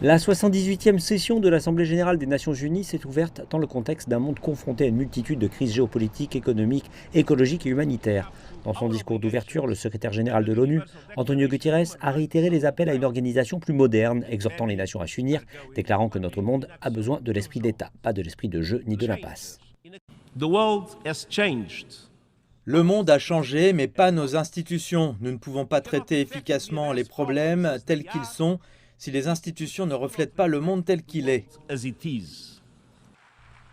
La 78e session de l'Assemblée générale des Nations unies s'est ouverte dans le contexte d'un monde confronté à une multitude de crises géopolitiques, économiques, écologiques et humanitaires. Dans son discours d'ouverture, le secrétaire général de l'ONU, Antonio Guterres, a réitéré les appels à une organisation plus moderne, exhortant les nations à s'unir, déclarant que notre monde a besoin de l'esprit d'État, pas de l'esprit de jeu ni de l'impasse. Le monde a changé, mais pas nos institutions. Nous ne pouvons pas traiter efficacement les problèmes tels qu'ils sont si les institutions ne reflètent pas le monde tel qu'il est.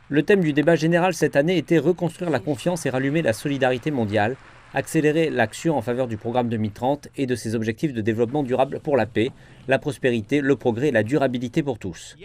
Le thème du débat général cette année était reconstruire la confiance et rallumer la solidarité mondiale, accélérer l'action en faveur du programme 2030 et de ses objectifs de développement durable pour la paix, la prospérité, le progrès et la durabilité pour tous.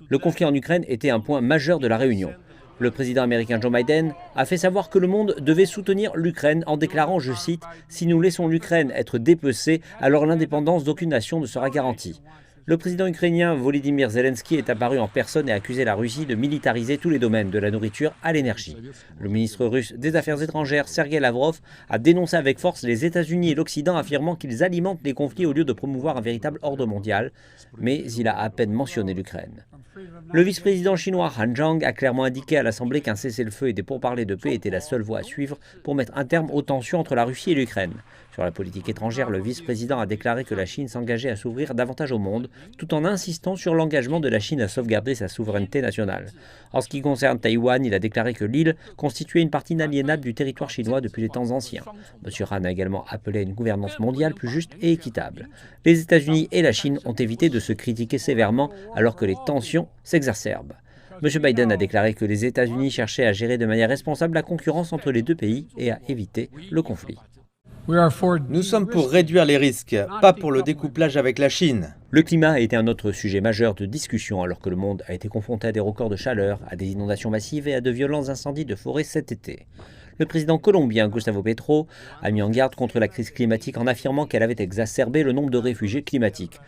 Le conflit en Ukraine était un point majeur de la réunion. Le président américain Joe Biden a fait savoir que le monde devait soutenir l'Ukraine en déclarant, je cite, « Si nous laissons l'Ukraine être dépecée, alors l'indépendance d'aucune nation ne sera garantie ». Le président ukrainien Volodymyr Zelensky est apparu en personne et a accusé la Russie de militariser tous les domaines, de la nourriture à l'énergie. Le ministre russe des Affaires étrangères, Sergei Lavrov, a dénoncé avec force les États-Unis et l'Occident, affirmant qu'ils alimentent les conflits au lieu de promouvoir un véritable ordre mondial. Mais il a à peine mentionné l'Ukraine. Le vice-président chinois Han Zhang a clairement indiqué à l'Assemblée qu'un cessez-le-feu et des pourparlers de paix étaient la seule voie à suivre pour mettre un terme aux tensions entre la Russie et l'Ukraine. Sur la politique étrangère, le vice-président a déclaré que la Chine s'engageait à s'ouvrir davantage au monde, tout en insistant sur l'engagement de la Chine à sauvegarder sa souveraineté nationale. En ce qui concerne Taïwan, il a déclaré que l'île constituait une partie inaliénable du territoire chinois depuis les temps anciens. M. Han a également appelé à une gouvernance mondiale plus juste et équitable. Les États-Unis et la Chine ont évité de se critiquer sévèrement alors que les tensions s'exacerbent. M. Biden a déclaré que les États-Unis cherchaient à gérer de manière responsable la concurrence entre les deux pays et à éviter le conflit. Nous sommes pour réduire les risques, pas pour le découplage avec la Chine. Le climat a été un autre sujet majeur de discussion alors que le monde a été confronté à des records de chaleur, à des inondations massives et à de violents incendies de forêt cet été. Le président colombien Gustavo Petro a mis en garde contre la crise climatique en affirmant qu'elle avait exacerbé le nombre de réfugiés climatiques.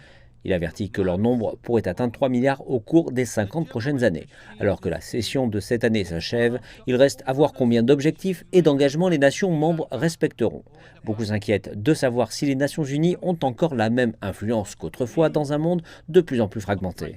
Il avertit que leur nombre pourrait atteindre 3 milliards au cours des 50 prochaines années. Alors que la session de cette année s'achève, il reste à voir combien d'objectifs et d'engagements les nations membres respecteront. Beaucoup s'inquiètent de savoir si les Nations Unies ont encore la même influence qu'autrefois dans un monde de plus en plus fragmenté.